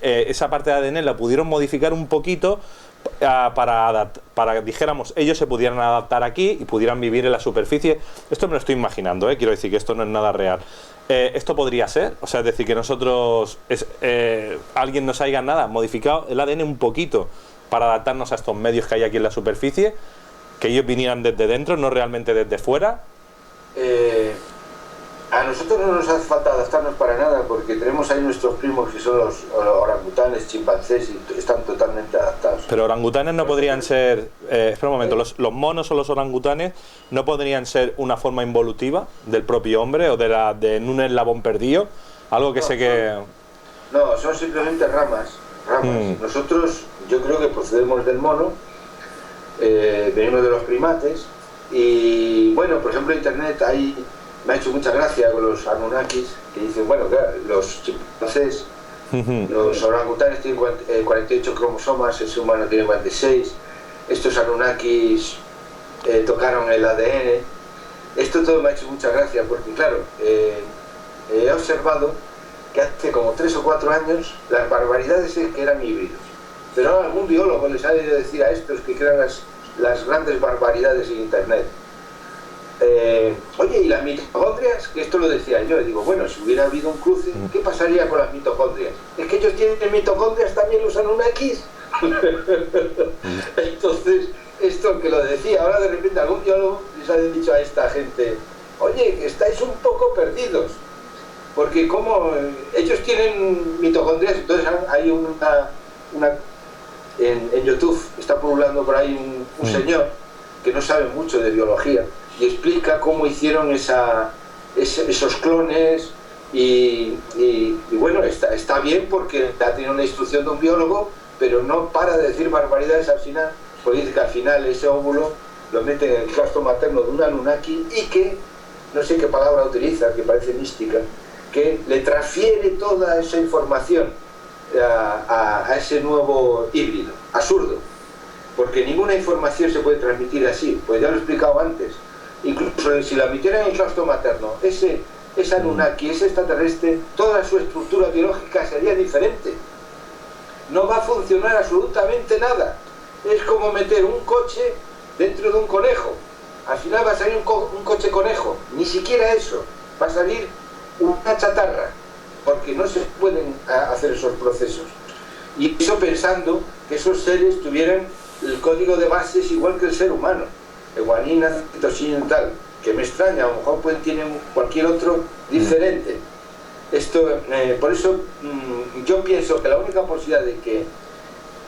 esa parte de ADN la pudieron modificar un poquito para dijéramos, ellos se pudieran adaptar aquí y pudieran vivir en la superficie. Esto me lo estoy imaginando, quiero decir que esto no es nada real. Esto podría ser, o sea, es decir, que nosotros, alguien nos haya modificado el ADN un poquito para adaptarnos a estos medios que hay aquí en la superficie, que ellos vinieran desde dentro, no realmente desde fuera. A nosotros no nos hace falta adaptarnos para nada, porque tenemos ahí nuestros primos que son los orangutanes, chimpancés, y están totalmente adaptados. Pero orangutanes no podrían ser, espera un momento, los monos o los orangutanes no podrían ser una forma involutiva del propio hombre o de un eslabón perdido, algo que No, son simplemente ramas. Nosotros, yo creo que procedemos del mono, venimos de los primates, y bueno, por ejemplo, internet me ha hecho mucha gracia con los Anunnakis, que dicen, bueno, claro, los chimpancés, los orangutanes tienen 48 cromosomas, el ser humano tiene 46, estos Anunnakis tocaron el ADN. Esto todo me ha hecho mucha gracia, porque claro, he observado que hace como 3 o 4 años las barbaridades es que eran híbridos, pero ahora algún biólogo les ha de decir a estos que crean las grandes barbaridades en internet. Oye, ¿y las mitocondrias? Que esto lo decía yo, y digo, bueno, si hubiera habido un cruce, ¿qué pasaría con las mitocondrias? Es que ellos tienen mitocondrias también, los Anunnakis. Entonces, esto que lo decía, ahora de repente algún biólogo les ha dicho a esta gente, oye, que estáis un poco perdidos, porque como ellos tienen mitocondrias, entonces hay en YouTube está pululando por ahí un señor que no sabe mucho de biología, y explica cómo hicieron esos clones y bueno, está bien porque ha tenido una instrucción de un biólogo, pero no para de decir barbaridades al final, porque dice que al final ese óvulo lo meten en el claustro materno de un Anunnaki y que, no sé qué palabra utiliza, que parece mística, que le transfiere toda esa información a ese nuevo híbrido. Absurdo, porque ninguna información se puede transmitir así, pues ya lo he explicado antes. Incluso si la metieran en el claustro materno, ese Anunnaki, ese extraterrestre, toda su estructura biológica sería diferente. No va a funcionar absolutamente nada. Es como meter un coche dentro de un conejo. Al final va a salir un coche conejo. Ni siquiera eso. Va a salir una chatarra, porque no se pueden hacer esos procesos. Y eso pensando que esos seres tuvieran el código de bases igual que el ser humano. Guanina, citosina y tal, que me extraña, a lo mejor tienen cualquier otro diferente. Esto, por eso yo pienso que la única posibilidad de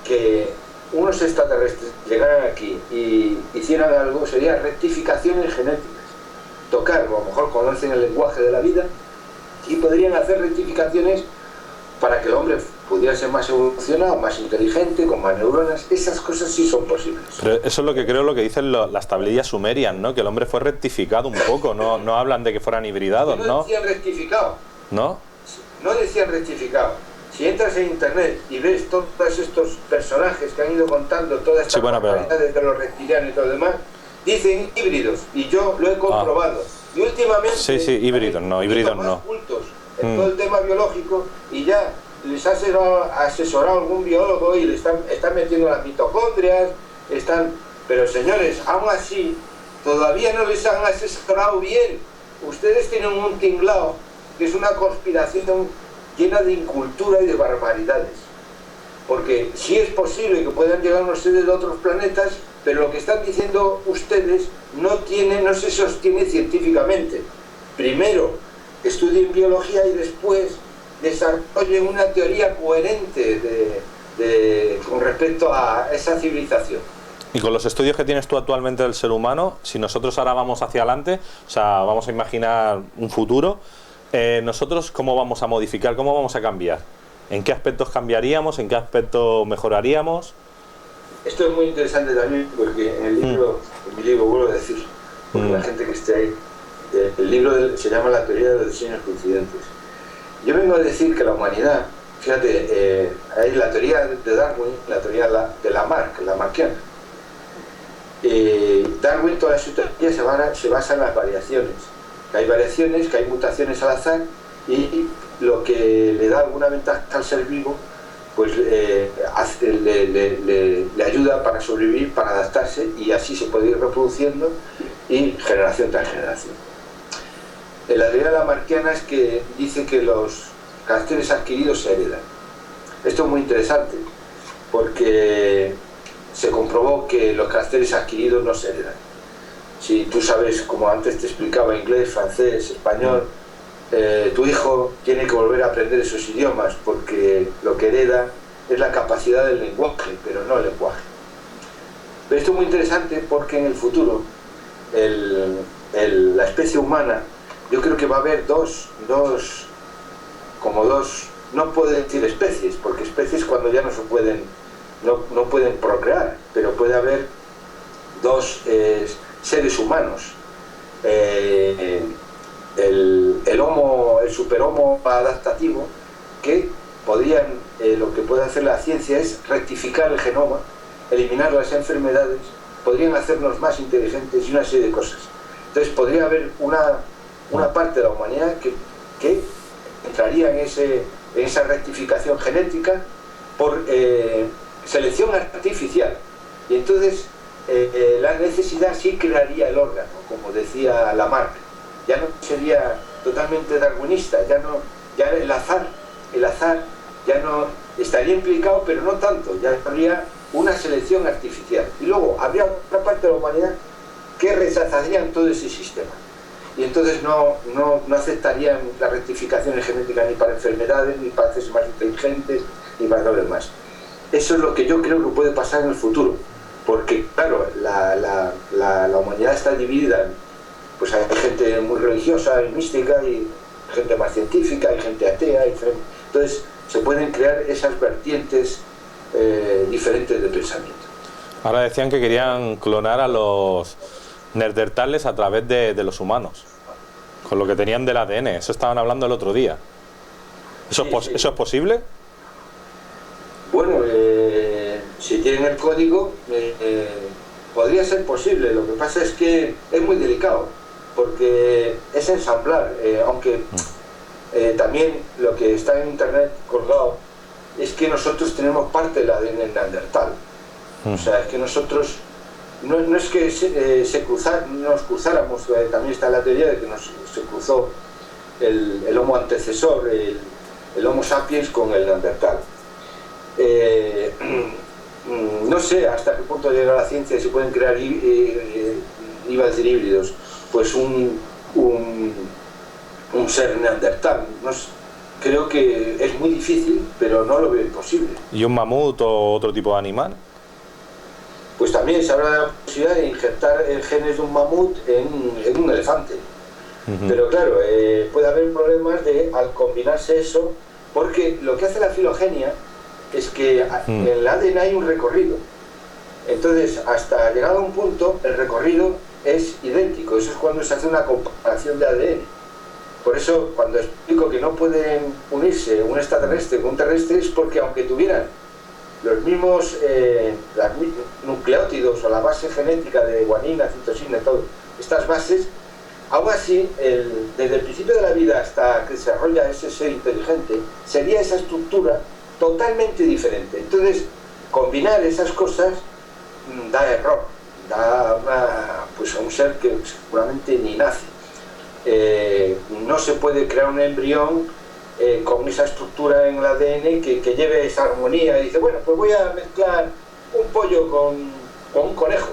que unos extraterrestres llegaran aquí y hicieran algo sería rectificaciones genéticas. Tocar, o a lo mejor conocen el lenguaje de la vida y podrían hacer rectificaciones para que el hombre pudiera ser más evolucionado, más inteligente, con más neuronas. Esas cosas sí son posibles. Pero eso es lo que creo, lo que dicen las tablillas sumerias, ¿no? Que el hombre fue rectificado un poco, no hablan de que fueran hibridados, ¿no? No decían rectificado. ¿No? No decían rectificado. Si entras en internet y ves todos estos personajes que han ido contando todas estas barbaridades de los reptilianos y todo lo demás, dicen híbridos, y yo lo he comprobado. Y últimamente... Sí, híbridos no, híbridos no. Cultos en todo el tema biológico, y ya les ha asesorado algún biólogo y le están metiendo las mitocondrias, pero señores, aún así todavía no les han asesorado bien. Ustedes tienen un tinglao que es una conspiración llena de incultura y de barbaridades, porque sí es posible que puedan llegar unos seres de otros planetas, pero lo que están diciendo ustedes no se sostiene científicamente. Primero estudien biología y después desarrollen una teoría coherente con respecto a esa civilización. Y con los estudios que tienes tú actualmente del ser humano, si nosotros ahora vamos hacia adelante, o sea, vamos a imaginar un futuro, nosotros ¿cómo vamos a modificar, cómo vamos a cambiar? ¿En qué aspectos cambiaríamos, en qué aspectos mejoraríamos? Esto es muy interesante también, porque en mi libro vuelvo a decir, porque la gente que esté ahí, el libro se llama La teoría de los diseños coincidentes. Yo vengo a decir que la humanidad, fíjate, hay la teoría de Darwin, la teoría de Lamarck, Lamarckiana. Darwin, toda su teoría se basa en las variaciones. Que hay variaciones, que hay mutaciones al azar, y lo que le da alguna ventaja al ser vivo pues le ayuda para sobrevivir, para adaptarse, y así se puede ir reproduciendo y generación tras generación. La teoría lamarckiana es que dice que los caracteres adquiridos se heredan. Esto es muy interesante porque se comprobó que los caracteres adquiridos no se heredan. Si tú sabes, como antes te explicaba, inglés, francés, español, tu hijo tiene que volver a aprender esos idiomas porque lo que hereda es la capacidad del lenguaje, pero no el lenguaje. Pero esto es muy interesante porque en el futuro la especie humana, yo creo que va a haber dos, no puedo decir especies, porque especies cuando ya no se pueden, no pueden procrear, pero puede haber dos seres humanos. El superhomo adaptativo, que podrían, lo que puede hacer la ciencia es rectificar el genoma, eliminar las enfermedades, podrían hacernos más inteligentes y una serie de cosas. Entonces podría haber una parte de la humanidad que entraría en esa rectificación genética por selección artificial, y entonces la necesidad sí crearía el órgano, como decía Lamarck. Ya no sería totalmente darwinista, ya el azar ya no estaría implicado, pero no tanto, ya habría una selección artificial. Y luego habría otra parte de la humanidad que rechazarían todo ese sistema. Y entonces no aceptarían la rectificación genética ni para enfermedades, ni para hacerse más inteligentes, ni para todo lo demás. Eso es lo que yo creo que puede pasar en el futuro. Porque, claro, la humanidad está dividida. Pues hay gente muy religiosa y mística, y gente más científica, y gente atea, entonces se pueden crear esas vertientes diferentes de pensamiento. Ahora decían que querían clonar a los neandertales a través de los humanos, con lo que tenían del ADN. Eso estaban hablando el otro día. ¿Eso es posible? Bueno, si tienen el código, podría ser posible. Lo que pasa es que es muy delicado, porque es ensamblar, aunque también lo que está en internet colgado es que nosotros tenemos parte del ADN neandertal. O sea, es que nosotros no es que nos cruzáramos, también está la teoría de que se cruzó el homo antecesor, el homo sapiens con el neandertal. No sé hasta qué punto llega la ciencia y se pueden crear, iba a decir híbridos, pues un ser neandertal. Creo que es muy difícil, pero no lo veo imposible. ¿Y un mamut o otro tipo de animal? Pues también se habrá la posibilidad de injertar genes de un mamut en un elefante. Pero claro, puede haber problemas al combinarse eso, porque lo que hace la filogenia es que en el ADN hay un recorrido. Entonces, hasta llegado a un punto, el recorrido es idéntico. Eso es cuando se hace una comparación de ADN. Por eso, cuando explico que no pueden unirse un extraterrestre con un terrestre, es porque aunque tuvieran los mismos nucleótidos o la base genética de guanina, citosina, todo, estas bases, aún así, desde el principio de la vida hasta que se desarrolla ese ser inteligente, sería esa estructura totalmente diferente. Entonces, combinar esas cosas da error, da pues a un ser que seguramente ni nace. No se puede crear un embrión con esa estructura en el ADN que lleve esa armonía y dice, bueno, pues voy a mezclar un pollo con un conejo.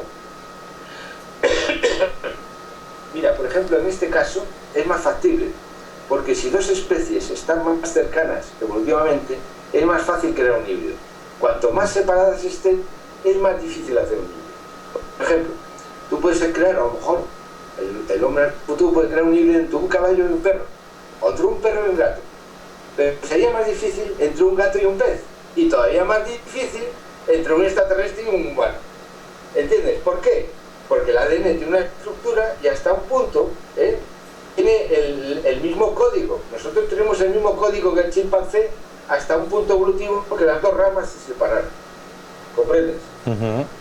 Mira, por ejemplo, en este caso es más factible, porque si dos especies están más cercanas evolutivamente, es más fácil crear un híbrido. Cuanto más separadas estén, es más difícil hacer un híbrido. Por ejemplo, tú puedes crear, a lo mejor, el hombre futuro puede crear un híbrido entre un caballo y un perro, otro un perro y un gato. Pero sería más difícil entre un gato y un pez, y todavía más difícil entre un extraterrestre y un humano. ¿Entiendes? ¿Por qué? Porque el ADN tiene una estructura y hasta un punto tiene el mismo código. Nosotros tenemos el mismo código que el chimpancé hasta un punto evolutivo, porque las dos ramas se separaron. ¿Comprendes?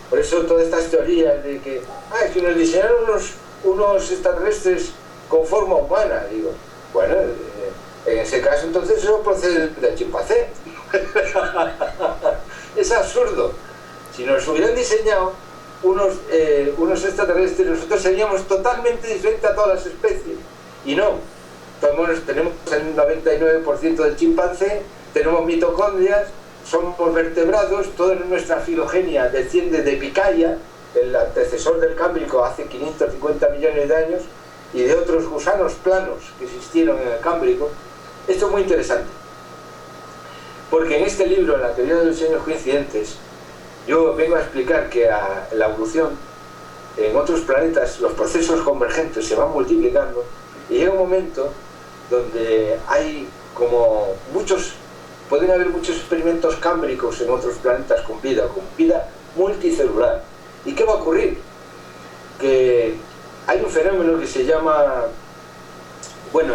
Por eso todas estas teorías de que es que nos diseñaron unos extraterrestres con forma humana. Digo, bueno, en ese caso entonces eso procede del chimpancé. Es absurdo. Si nos hubieran diseñado unos extraterrestres, nosotros seríamos totalmente diferentes a todas las especies. Y no. Tenemos el 99% del chimpancé, tenemos mitocondrias, somos vertebrados, toda nuestra filogenia desciende de Picaya, el antecesor del Cámbrico hace 550 millones de años, y de otros gusanos planos que existieron en el Cámbrico. Esto es muy interesante, porque en este libro, en la teoría de los diseños coincidentes, yo vengo a explicar que la evolución en otros planetas, los procesos convergentes se van multiplicando, y llega un momento donde hay como pueden haber muchos experimentos cámbricos en otros planetas con vida multicelular. ¿Y qué va a ocurrir? Que hay un fenómeno que se llama, bueno,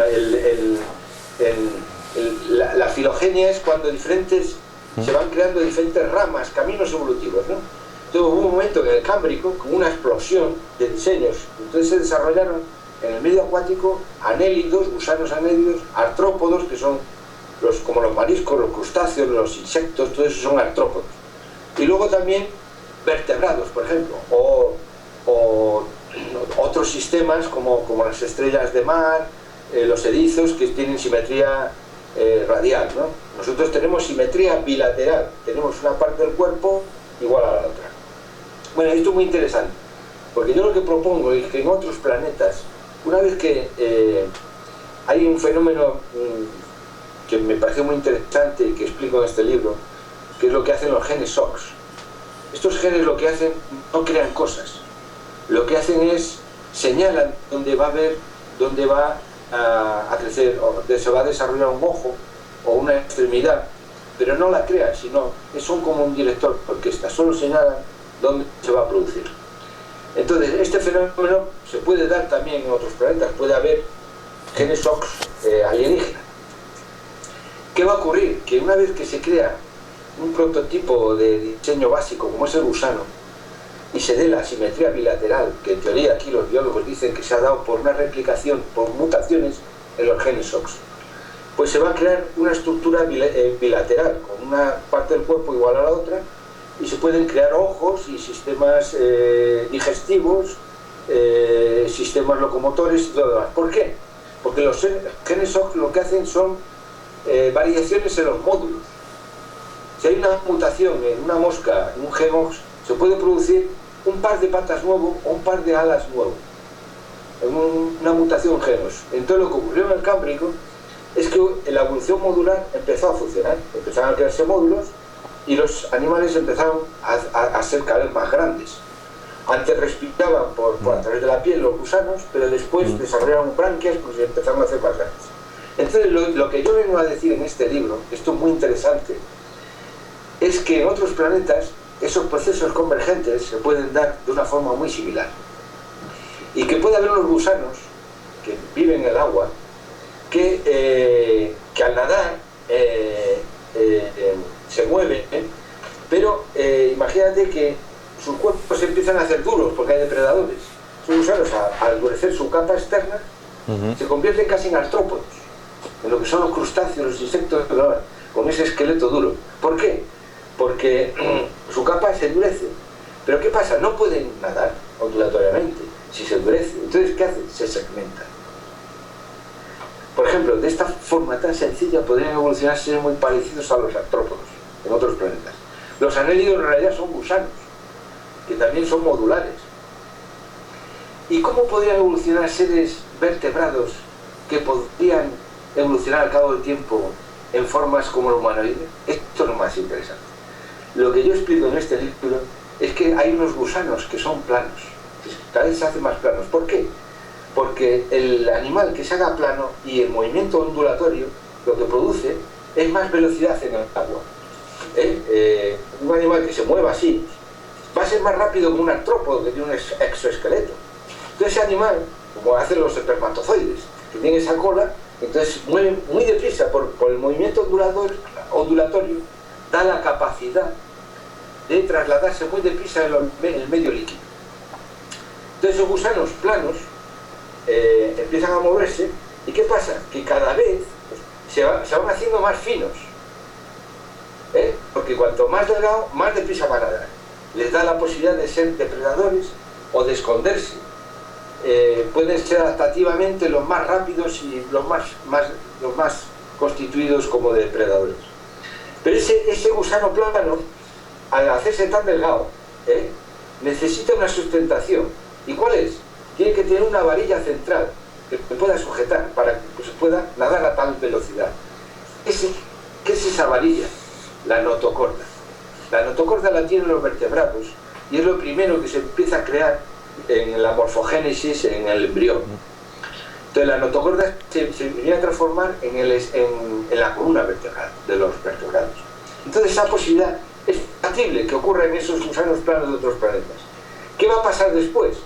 la filogenia es cuando se van creando diferentes ramas, caminos evolutivos, ¿no? Entonces hubo un momento en el Cámbrico, con una explosión de diseños, entonces se desarrollaron en el medio acuático anélidos, gusanos anélidos, artrópodos, que son como los mariscos, los crustáceos, los insectos, todo eso son artrópodos. Y luego también vertebrados, por ejemplo, o otros sistemas como las estrellas de mar, los erizos, que tienen simetría radial, ¿no? Nosotros tenemos simetría bilateral, tenemos una parte del cuerpo igual a la otra. Bueno, esto es muy interesante, porque yo lo que propongo es que en otros planetas, una vez que hay un fenómeno que me parece muy interesante y que explico en este libro, que es lo que hacen los genes SOX. Estos genes lo que hacen, no crean cosas, lo que hacen es señalan dónde va a crecer, o dónde se va a desarrollar un ojo o una extremidad, pero no la crean, sino son como un director de orquesta, solo señalan dónde se va a producir. Entonces, este fenómeno se puede dar también en otros planetas, puede haber genes SOX alienígenas. ¿Qué va a ocurrir? Que una vez que se crea un prototipo de diseño básico, como es el gusano, y se dé la simetría bilateral, que en teoría aquí los biólogos dicen que se ha dado por una replicación, por mutaciones en los genes SOX, pues se va a crear una estructura bilateral, con una parte del cuerpo igual a la otra, y se pueden crear ojos y sistemas digestivos, sistemas locomotores y todo lo demás. ¿Por qué? Porque los genes SOX lo que hacen son variaciones en los módulos. Si hay una mutación en una mosca, en un gen OX, se puede producir un par de patas nuevo o un par de alas nuevo, en una mutación en genos. Entonces lo que ocurrió en el Cámbrico es que la evolución modular empezó a funcionar, empezaron a crearse módulos y los animales empezaron a ser cada vez más grandes. Antes respiraban por a través de la piel los gusanos, pero después desarrollaron branquias pues empezaron a hacer más grandes. Entonces lo que yo vengo a decir en este libro, esto es muy interesante, es que en otros planetas esos procesos convergentes se pueden dar de una forma muy similar. Y que puede haber unos gusanos que viven en el agua que al nadar se mueven, pero imagínate que sus cuerpos se empiezan a hacer duros porque hay depredadores. Esos gusanos, al endurecer su capa externa, se convierten casi en artrópodos, en lo que son los crustáceos, los insectos, con ese esqueleto duro. ¿Por qué? Porque su capa se endurece. Pero ¿qué pasa? No pueden nadar ondulatoriamente si se endurece. Entonces, ¿qué hacen? Se segmentan. Por ejemplo, de esta forma tan sencilla podrían evolucionar seres muy parecidos a los artrópodos en otros planetas. Los anélidos en realidad son gusanos, que también son modulares. ¿Y cómo podrían evolucionar seres vertebrados que podrían evolucionar al cabo del tiempo en formas como el humanoide? Esto es lo más interesante. Lo que yo explico en este libro es que hay unos gusanos que son planos, que cada vez se hacen más planos. ¿Por qué? Porque el animal que se haga plano y el movimiento ondulatorio lo que produce es más velocidad en el agua. Un animal que se mueva así va a ser más rápido que un artrópodo que tiene un exoesqueleto. Entonces ese animal, como hacen los espermatozoides, que tienen esa cola, entonces mueven muy deprisa por el movimiento ondulatorio, da la capacidad de trasladarse muy deprisa en el medio líquido. Entonces esos gusanos planos empiezan a moverse, y ¿qué pasa? Que cada vez se van haciendo más finos. porque cuanto más delgado, más deprisa van a nadar. Les da la posibilidad de ser depredadores o de esconderse. Pueden ser adaptativamente los más rápidos y los más constituidos como depredadores. Pero ese gusano plano, al hacerse tan delgado, necesita una sustentación. ¿Y cuál es? Tiene que tener una varilla central que pueda sujetar para que se pueda nadar a tal velocidad. ¿Qué es esa varilla? La notocorda. La notocorda la tienen los vertebrados y es lo primero que se empieza a crear en la morfogénesis, en el embrión. Entonces la notocorda se viene a transformar en la columna vertebral de los vertebrados. Entonces esa posibilidad es factible que ocurra en esos gusanos planos de otros planetas. ¿Qué va a pasar después?